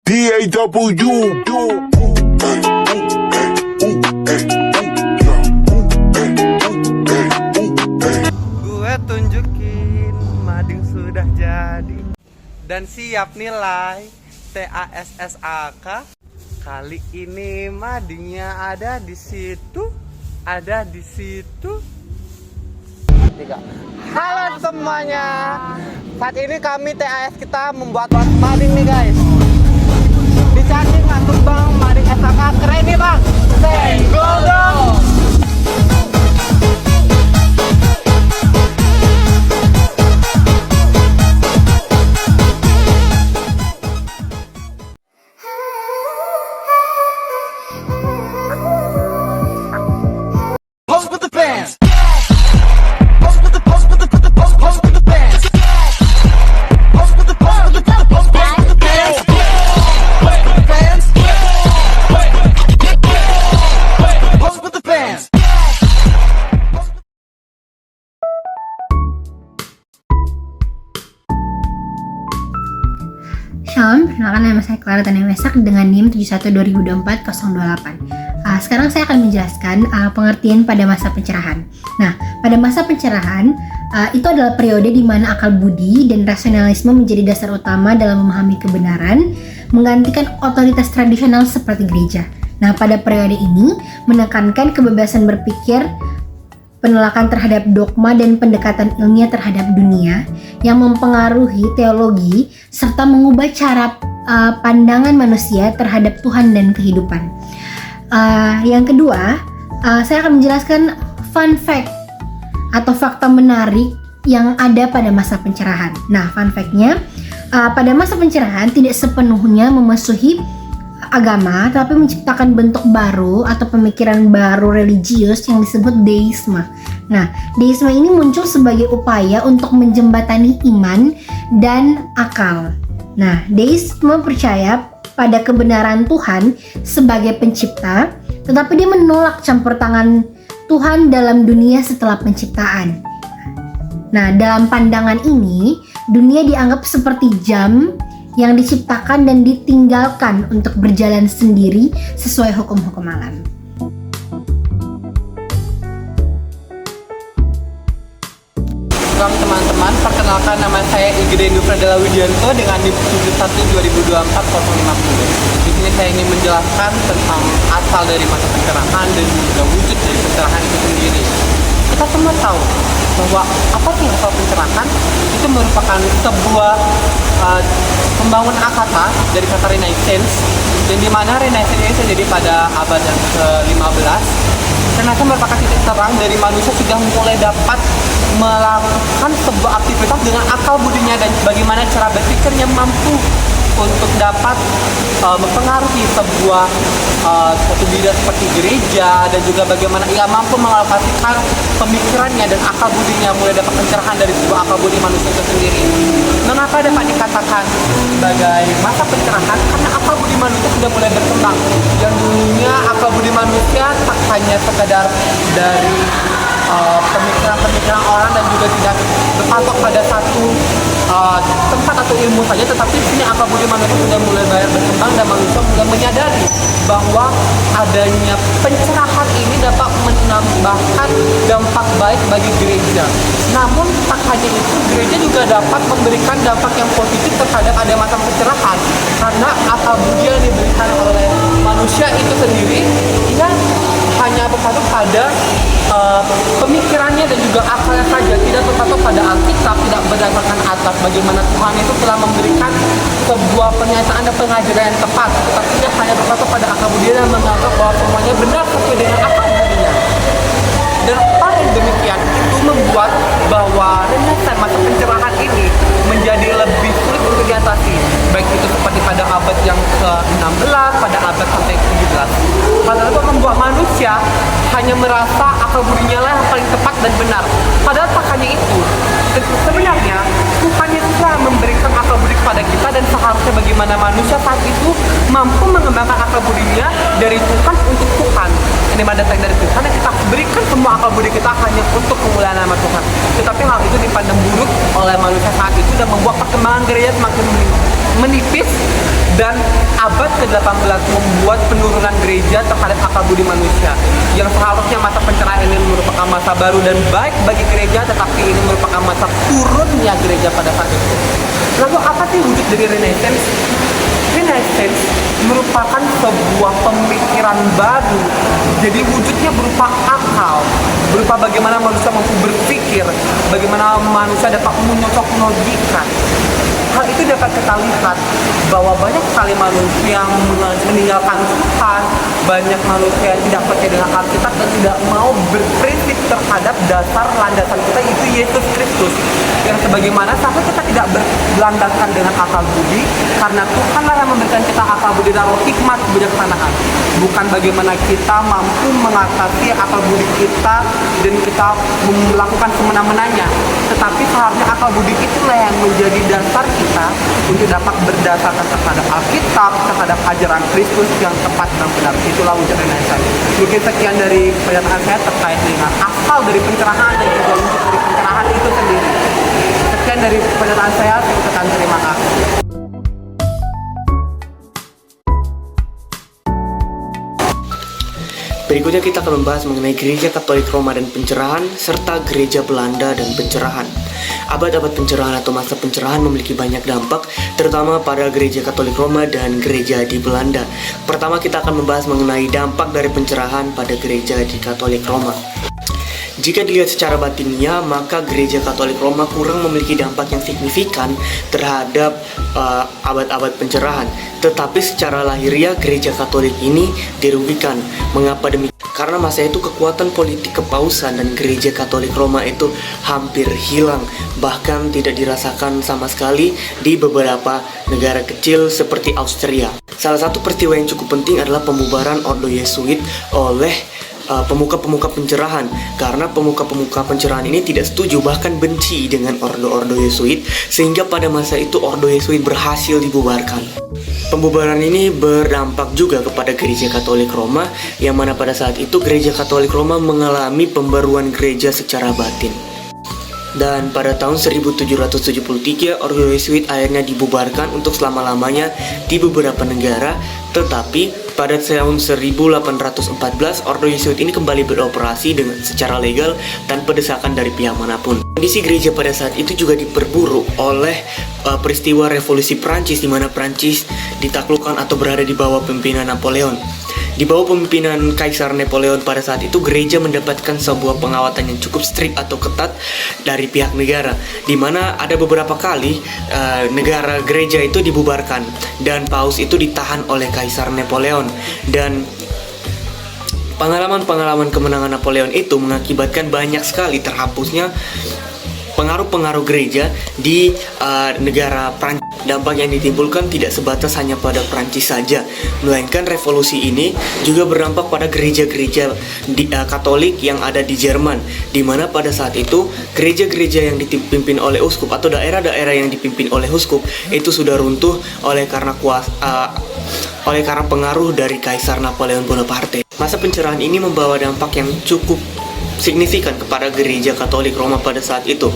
DAW. Gue tunjukin mading sudah jadi dan siap nilai TASSAK. Kali ini madingnya ada di situ, ada di situ. Tiga. Halo semuanya. Saat ini kami TAS kita membuat mading nih guys. Dicacing masuk bang, mading SAK keren nih bang. Senggol dong. Shalom, perkenalkan nama saya Clara Tania Wesak dengan NIM 712024-028. Sekarang saya akan menjelaskan pengertian pada masa pencerahan. Nah, pada masa pencerahan, itu adalah periode di mana akal budi dan rasionalisme menjadi dasar utama dalam memahami kebenaran, menggantikan otoritas tradisional seperti gereja. Nah, pada periode ini, menekankan kebebasan berpikir, penolakan terhadap dogma dan pendekatan ilmiah terhadap dunia yang mempengaruhi teologi serta mengubah cara pandangan manusia terhadap Tuhan dan kehidupan. Yang kedua, saya akan menjelaskan fun fact atau fakta menarik yang ada pada masa pencerahan. Nah, fun fact-nya, pada masa pencerahan tidak sepenuhnya memusuhi agama, tapi menciptakan bentuk baru atau pemikiran baru religius yang disebut deisme. Nah, deisme ini muncul sebagai upaya untuk menjembatani iman dan akal. Nah, deisme percaya pada kebenaran Tuhan sebagai pencipta, tetapi dia menolak campur tangan Tuhan dalam dunia setelah penciptaan. Nah, dalam pandangan ini, dunia dianggap seperti jam yang diciptakan dan ditinggalkan untuk berjalan sendiri sesuai hukum-hukum alam. Selamat teman-teman, perkenalkan nama saya Igede Nufradela Widianto dengan NIM 712024-050. Di sini saya ingin menjelaskan tentang asal dari masa pencerahan dan juga wujud dari pencerahan itu sendiri. Kita semua tahu bahwa apa sih asal pencerahan? Itu merupakan sebuah pembangunan kata dari kata Renaissance, dan di mana Renaissance ini terjadi pada abad yang ke-15. Renaissance merupakan titik terang dari manusia sudah mulai dapat melakukan sebuah aktivitas dengan akal budinya dan bagaimana cara berpikirnya mampu untuk dapat mempengaruhi sebuah satu bidang seperti gereja, dan juga bagaimana ia mampu mengalokasikan pemikirannya dan akal budinya mulai dapat pencerahan dari sebuah akal budi manusia itu sendiri. Mengapa dapat dikatakan sebagai masa pencerahan? Karena akal budi manusia sudah mulai berkembang. Yang dulunya akal budi manusia tak hanya sekadar dari pemikiran-pemikiran orang dan juga tidak berpatok pada satu tempat atau ilmu saja, tetapi sini akal budi manusia sudah mulai berkembang dan manusia sudah menyadari bahwa adanya pencerahan ini dapat menambahkan dampak baik bagi gereja. Namun tak hanya itu, gereja juga dapat memberikan dampak yang positif terhadap ada masa pencerahan, karena akal budi yang diberikan oleh manusia itu sendiri ia hanya berpatok pada pemikirannya dan juga akalnya saja, tidak berpatok pada Alkitab, tidak berdasarkan atas bagaimana Tuhan itu telah memberikan sebuah pernyataan dan pengajaran yang tepat, tetapi dia hanya berpatok pada akal budi dan menganggap bahwa semuanya benar sesuai dengan akal budinya. Dan pada demikian itu membuat bahwa Renaissance masa pencerahan ini menjadi lebih sulit untuk diatasi, baik itu seperti pada abad yang ke-16, pada abad sampai ke-17. Padahal itu membuat manusia hanya merasa akal budinya lah yang paling tepat dan benar. Padahal tak hanya itu, sebenarnya Tuhan itu telah memberikan akal budi kepada kita, dan seharusnya bagaimana manusia saat itu mampu mengembangkan akal budinya dari Tuhan untuk Tuhan. Ini datang dari Tuhan yang kita berikan semua akal budi kita hanya untuk kemuliaan nama Tuhan. Tetapi hal itu dipandang buruk oleh manusia saat itu dan membuat perkembangan gereja semakin meningkat. menipis dan abad ke-18 membuat penurunan gereja terhadap akal budi manusia yang seharusnya masa pencerahan ini merupakan masa baru dan baik bagi gereja, tetapi ini merupakan masa turunnya gereja pada saat itu. Lalu apa sih wujud dari Renaissance? Renaissance merupakan sebuah pemikiran baru. Jadi wujudnya berupa akal, berupa bagaimana manusia mampu berpikir, bagaimana manusia dapat menyosok logika. Hal itu dapat kita lihat bahwa banyak sekali manusia yang meninggalkan Tuhan, banyak manusia yang tidak percaya dengan Alkitab dan tidak mau berprinsip terhadap dasar landasan kita, yaitu Yesus Kristus. Yang sebagaimana seharusnya kita tidak berlandaskan dengan akal budi, karena Tuhanlah yang memberikan kita akal budi dan hikmat kebijaksanaan. Bukan bagaimana kita mampu mengatasi akal budi kita dan kita melakukan semena-menanya, tetapi seharusnya akal budi itulah yang menjadi dasar kita untuk dapat berdasarkan terhadap Alkitab, terhadap ajaran Kristus yang tepat dan benar. Itulah wujud Renaissance. Mungkin sekian dari pernyataan saya terkait dengan asal dari pencerahan dan juga wujud dari pencerahan itu sendiri. Sekian dari pernyataan saya ucapkan terima kasih. Berikutnya kita akan membahas mengenai Gereja Katolik Roma dan pencerahan, serta Gereja Belanda dan pencerahan. Abad-abad pencerahan atau masa pencerahan memiliki banyak dampak, terutama pada Gereja Katolik Roma dan gereja di Belanda. Pertama kita akan membahas mengenai dampak dari pencerahan pada gereja di Katolik Roma. Jika dilihat secara batinnya, maka Gereja Katolik Roma kurang memiliki dampak yang signifikan terhadap abad-abad pencerahan. Tetapi secara lahiriah Gereja Katolik ini dirugikan. Mengapa demikian? Karena masa itu kekuatan politik kepausan dan Gereja Katolik Roma itu hampir hilang, bahkan tidak dirasakan sama sekali di beberapa negara kecil seperti Austria. Salah satu peristiwa yang cukup penting adalah pembubaran Ordo Yesuit oleh pemuka-pemuka pencerahan, karena pemuka-pemuka pencerahan ini tidak setuju, bahkan benci dengan Ordo Yesuit, sehingga pada masa itu Ordo Yesuit berhasil dibubarkan. Pembubaran ini berdampak juga kepada Gereja Katolik Roma, yang mana pada saat itu Gereja Katolik Roma mengalami pembaruan gereja secara batin. Dan pada tahun 1773 Ordo Yesuit akhirnya dibubarkan untuk selama-lamanya di beberapa negara. Tetapi pada tahun 1814 Ordo Yesuit ini kembali beroperasi dengan secara legal tanpa desakan dari pihak manapun. Kondisi gereja pada saat itu juga diperburuk oleh peristiwa revolusi Prancis, di mana Prancis ditaklukkan atau berada di bawah pimpinan Napoleon. Di bawah pemimpinan Kaisar Napoleon pada saat itu, gereja mendapatkan sebuah pengawatan yang cukup strict atau ketat dari pihak negara, di mana ada beberapa kali negara gereja itu dibubarkan dan paus itu ditahan oleh Kaisar Napoleon. Dan pengalaman kemenangan Napoleon itu mengakibatkan banyak sekali terhapusnya pengaruh-pengaruh gereja di negara Prancis. Dampak yang ditimbulkan tidak sebatas hanya pada Prancis saja, melainkan revolusi ini juga berdampak pada gereja-gereja Katolik yang ada di Jerman, di mana pada saat itu gereja-gereja yang dipimpin oleh uskup atau daerah-daerah yang dipimpin oleh uskup itu sudah runtuh oleh karena pengaruh dari Kaisar Napoleon Bonaparte. Masa pencerahan ini membawa dampak yang cukup signifikan kepada Gereja Katolik Roma pada saat itu.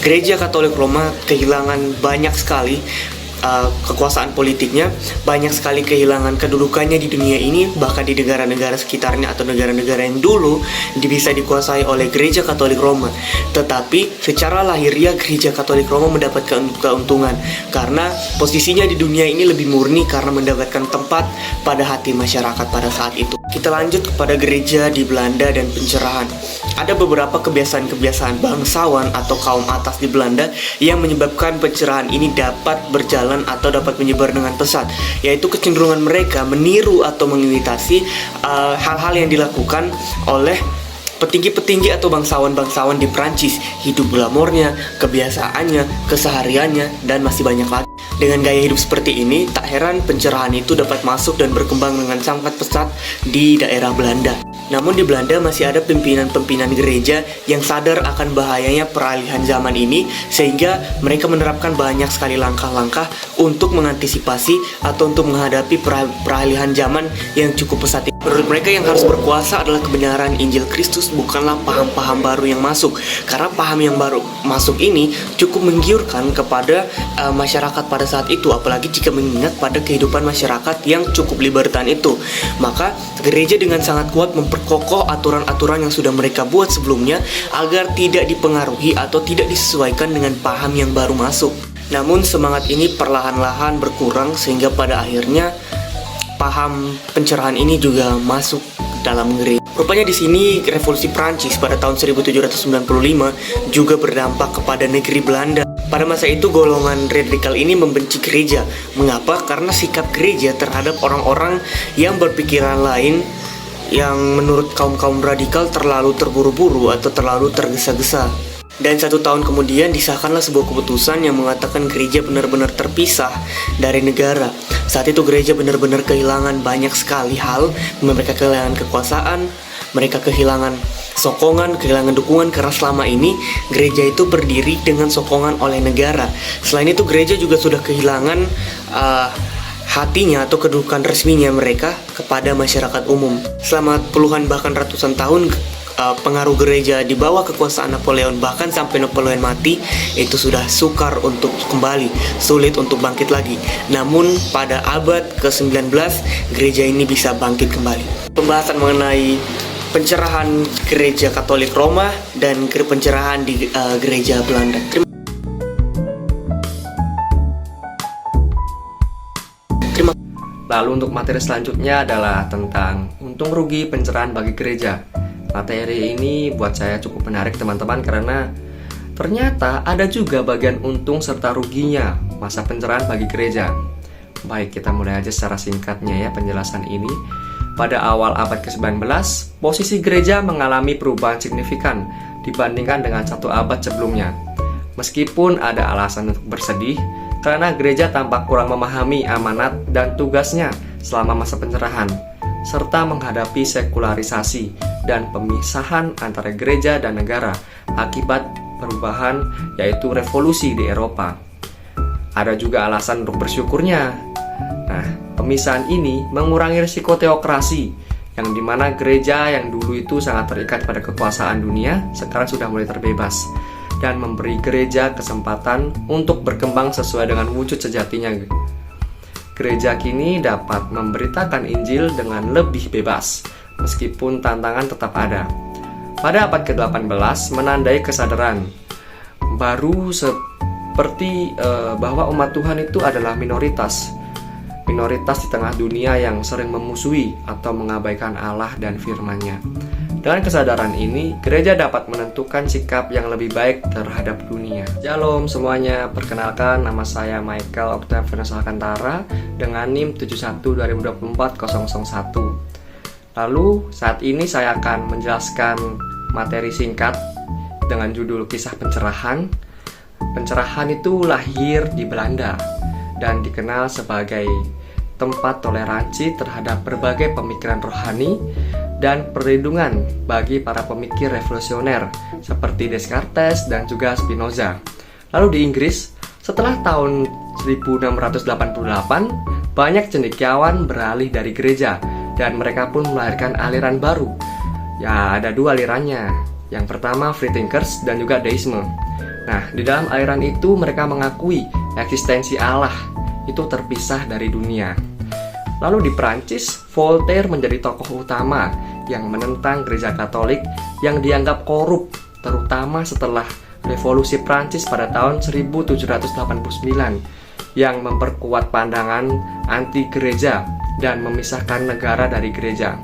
Gereja Katolik Roma kehilangan banyak sekali kekuasaan politiknya, banyak sekali kehilangan kedudukannya di dunia ini, bahkan di negara-negara sekitarnya atau negara-negara yang dulu bisa dikuasai oleh Gereja Katolik Roma. Tetapi secara lahiriah Gereja Katolik Roma mendapatkan keuntungan karena posisinya di dunia ini lebih murni karena mendapatkan tempat pada hati masyarakat pada saat itu. Kita lanjut kepada gereja di Belanda dan pencerahan. Ada beberapa kebiasaan-kebiasaan bangsawan atau kaum atas di Belanda yang menyebabkan pencerahan ini dapat berjalan atau dapat menyebar dengan pesat, yaitu kecenderungan mereka meniru atau mengimitasi hal-hal yang dilakukan oleh petinggi-petinggi atau bangsawan-bangsawan di Prancis, hidup glamornya, kebiasaannya, kesehariannya, dan masih banyak lagi. Dengan gaya hidup seperti ini, tak heran pencerahan itu dapat masuk dan berkembang dengan sangat pesat di daerah Belanda. Namun di Belanda masih ada pimpinan-pimpinan gereja yang sadar akan bahayanya peralihan zaman ini, sehingga mereka menerapkan banyak sekali langkah-langkah untuk mengantisipasi atau untuk menghadapi peralihan zaman yang cukup pesat. Menurut mereka yang harus berkuasa adalah kebenaran Injil Kristus, bukanlah paham-paham baru yang masuk. Karena paham yang baru masuk ini cukup menggiurkan kepada masyarakat pada pada saat itu, apalagi jika mengingat pada kehidupan masyarakat yang cukup libertan itu. Maka gereja dengan sangat kuat memperkokoh aturan-aturan yang sudah mereka buat sebelumnya agar tidak dipengaruhi atau tidak disesuaikan dengan paham yang baru masuk. Namun semangat ini perlahan-lahan berkurang sehingga pada akhirnya paham pencerahan ini juga masuk dalam gereja. Rupanya di sini revolusi Prancis pada tahun 1795 juga berdampak kepada negeri Belanda. Pada masa itu golongan radikal ini membenci gereja. Mengapa? Karena sikap gereja terhadap orang-orang yang berpikiran lain yang menurut kaum-kaum radikal terlalu terburu-buru atau terlalu tergesa-gesa. Dan 1 tahun kemudian disahkanlah sebuah keputusan yang mengatakan gereja benar-benar terpisah dari negara. Saat itu gereja benar-benar kehilangan banyak sekali hal. Mereka kehilangan kekuasaan, mereka kehilangan sokongan, kehilangan dukungan, karena selama ini gereja itu berdiri dengan sokongan oleh negara. Selain itu gereja juga sudah kehilangan hatinya atau kedudukan resminya mereka kepada masyarakat umum. Selama puluhan bahkan ratusan tahun pengaruh gereja di bawah kekuasaan Napoleon, bahkan sampai Napoleon mati, itu sudah sukar untuk kembali, sulit untuk bangkit lagi. Namun pada abad ke-19 gereja ini bisa bangkit kembali. Pembahasan mengenai pencerahan gereja Katolik Roma dan pencerahan di gereja Belanda. Lalu untuk materi selanjutnya adalah tentang untung rugi pencerahan bagi gereja. Materi ini buat saya cukup menarik teman-teman, karena ternyata ada juga bagian untung serta ruginya masa pencerahan bagi gereja. Baik, kita mulai aja secara singkatnya ya penjelasan ini. Pada awal abad ke-19, posisi gereja mengalami perubahan signifikan dibandingkan dengan 1 abad sebelumnya. Meskipun ada alasan untuk bersedih, karena gereja tampak kurang memahami amanat dan tugasnya selama masa pencerahan, serta menghadapi sekularisasi dan pemisahan antara gereja dan negara akibat perubahan, yaitu revolusi di Eropa. Ada juga alasan untuk bersyukurnya. Nah, pemisahan ini mengurangi risiko teokrasi, yang dimana gereja yang dulu itu sangat terikat pada kekuasaan dunia, sekarang sudah mulai terbebas, dan memberi gereja kesempatan untuk berkembang sesuai dengan wujud sejatinya. Gereja kini dapat memberitakan Injil dengan lebih bebas, meskipun tantangan tetap ada. Pada abad ke-18 menandai kesadaran baru seperti bahwa umat Tuhan itu adalah minoritas di tengah dunia yang sering memusuhi atau mengabaikan Allah dan firman-Nya. Dengan kesadaran ini, gereja dapat menentukan sikap yang lebih baik terhadap dunia. Shalom semuanya, perkenalkan nama saya Michael Octavianus Alcantara dengan NIM 712024-001. Lalu saat ini saya akan menjelaskan materi singkat dengan judul Kisah Pencerahan. Pencerahan itu lahir di Belanda dan dikenal sebagai tempat toleransi terhadap berbagai pemikiran rohani dan perlindungan bagi para pemikir revolusioner seperti Descartes dan juga Spinoza. Lalu di Inggris, setelah tahun 1688, banyak cendekiawan beralih dari gereja dan mereka pun melahirkan aliran baru. Ya, ada 2 alirannya. Yang pertama Freethinkers dan juga Deisme. Nah, di dalam aliran itu mereka mengakui eksistensi Allah itu terpisah dari dunia. Lalu di Prancis, Voltaire menjadi tokoh utama yang menentang gereja Katolik yang dianggap korup, terutama setelah revolusi Prancis pada tahun 1789 yang memperkuat pandangan anti gereja dan memisahkan negara dari gereja.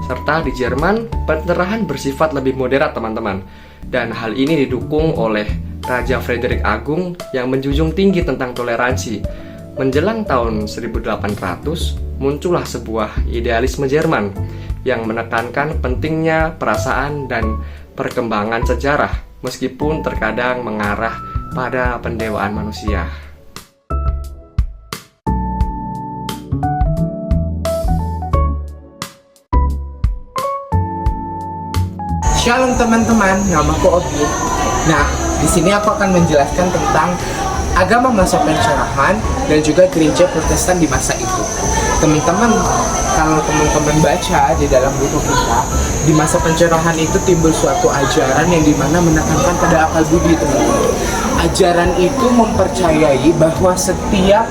Serta di Jerman, pencerahan bersifat lebih moderat teman-teman, dan hal ini didukung oleh Raja Frederick Agung yang menjunjung tinggi tentang toleransi. Menjelang tahun 1800, muncullah sebuah idealisme Jerman yang menekankan pentingnya perasaan dan perkembangan sejarah, meskipun terkadang mengarah pada pendewaan manusia. Shalom teman-teman, namaku Ogi. Nah, di sini aku akan menjelaskan tentang agama masa pencerahan dan juga gereja Protestan di masa itu. Teman-teman, kalau teman-teman baca di dalam buku kita, di masa pencerahan itu timbul suatu ajaran yang dimana menekankan pada akal budi, teman-teman. ajaran itu mempercayai bahwa setiap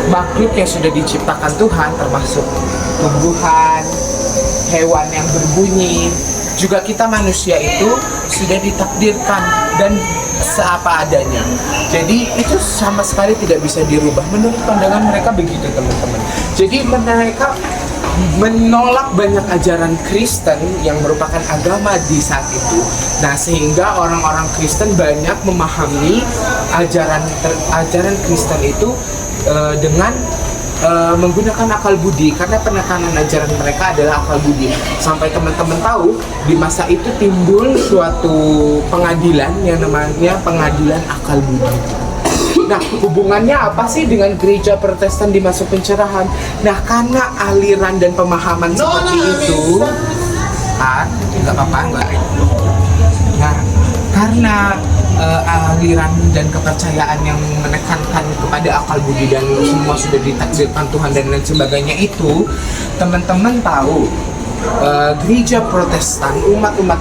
makhluk yang sudah diciptakan Tuhan, termasuk tumbuhan, hewan yang berbunyi, juga kita manusia itu sudah ditakdirkan dan seapa adanya. Jadi itu sama sekali tidak bisa dirubah. Menurut pandangan mereka begitu, teman-teman. Jadi mereka menolak banyak ajaran Kristen yang merupakan agama di saat itu. Nah, sehingga orang-orang Kristen banyak memahami ajaran Kristen itu dengan menggunakan akal budi, karena penekanan ajaran mereka adalah akal budi. Sampai teman-teman tahu, di masa itu timbul suatu pengadilan yang namanya pengadilan akal budi. Nah, hubungannya apa sih dengan gereja Protestan di masa pencerahan? Nah, karena aliran dan pemahaman seperti itu, nggak apa-apa, nggak. Nah, karena aliran dan kepercayaan yang menekankan kepada akal budi dan semua sudah ditakdirkan Tuhan dan lain sebagainya itu, teman-teman tahu gereja Protestan, umat-umat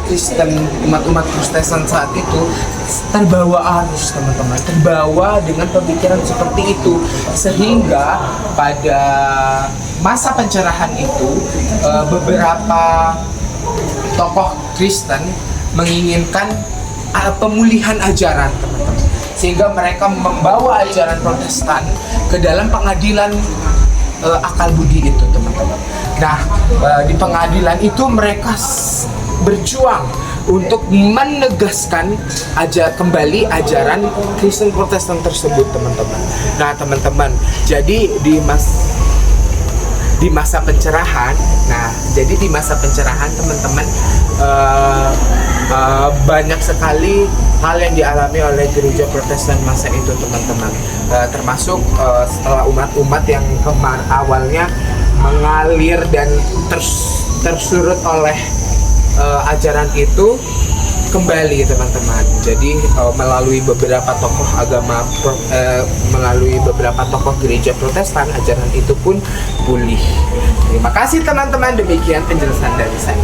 Protestan saat itu terbawa arus, teman-teman, terbawa dengan pemikiran seperti itu, sehingga pada masa pencerahan itu beberapa tokoh Kristen menginginkan pemulihan ajaran, teman-teman, sehingga mereka membawa ajaran Protestan ke dalam pengadilan akal budi itu, teman-teman. Nah, di pengadilan itu mereka berjuang untuk menegaskan kembali ajaran Kristen Protestan tersebut, teman-teman. Nah, teman-teman, jadi di masa pencerahan, teman-teman, banyak sekali hal yang dialami oleh gereja Protestan masa itu, teman-teman. Termasuk setelah umat-umat yang awalnya mengalir dan tersurut oleh ajaran itu kembali, teman-teman. Jadi melalui beberapa tokoh agama, melalui beberapa tokoh gereja Protestan, ajaran itu pun pulih. Terima kasih, teman-teman. Demikian penjelasan dari saya.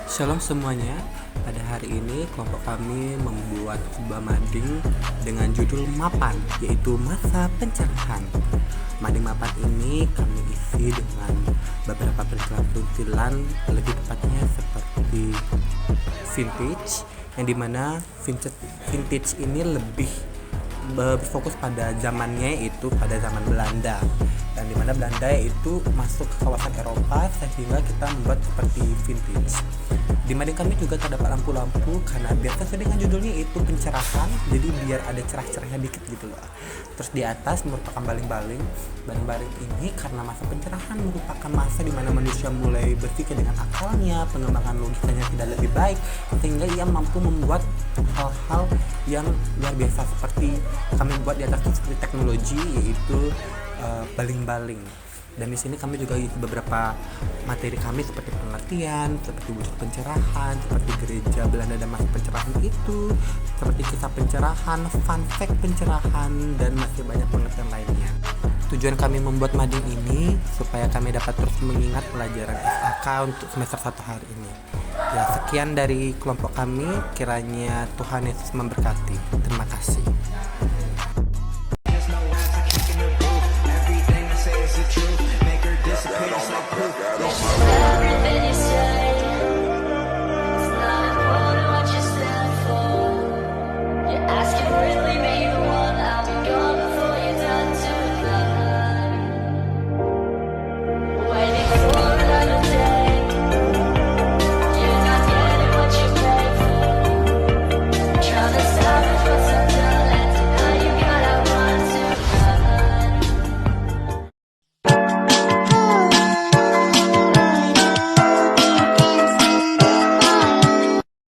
Shalom semuanya. Pada hari ini kelompok kami membuat sebuah mading dengan judul Mapan, yaitu Masa Pencerahan. Mading Mapan ini kami isi dengan beberapa peristilan, lebih tepatnya seperti vintage, yang dimana vintage ini lebih berfokus pada zamannya, yaitu pada zaman Belanda, dan dimana Belanda itu masuk ke kawasan Eropa, sehingga kita membuat seperti vintage. Di mading kami juga terdapat lampu-lampu, karena biar sesuai dengan judulnya itu pencerahan, jadi biar ada cerah-cerahnya dikit gitu loh. Terus di atas merupakan baling-baling. Baling-baling ini karena masa pencerahan merupakan masa di mana manusia mulai berpikir dengan akalnya, pengembangan logikanya tidak lebih baik, sehingga ia mampu membuat hal-hal yang luar biasa, seperti kami buat di atas seperti teknologi, yaitu baling-baling. Dan di sini kami juga isi beberapa materi kami seperti pengertian, seperti wujud pencerahan, seperti gereja Belanda dan masa pencerahan itu, seperti kisah pencerahan, fun fact pencerahan, dan masih banyak pengertian lainnya. Tujuan kami membuat mading ini supaya kami dapat terus mengingat pelajaran FAK untuk semester 1 hari ini. Ya, sekian dari kelompok kami, kiranya Tuhan Yesus memberkati. Terima kasih.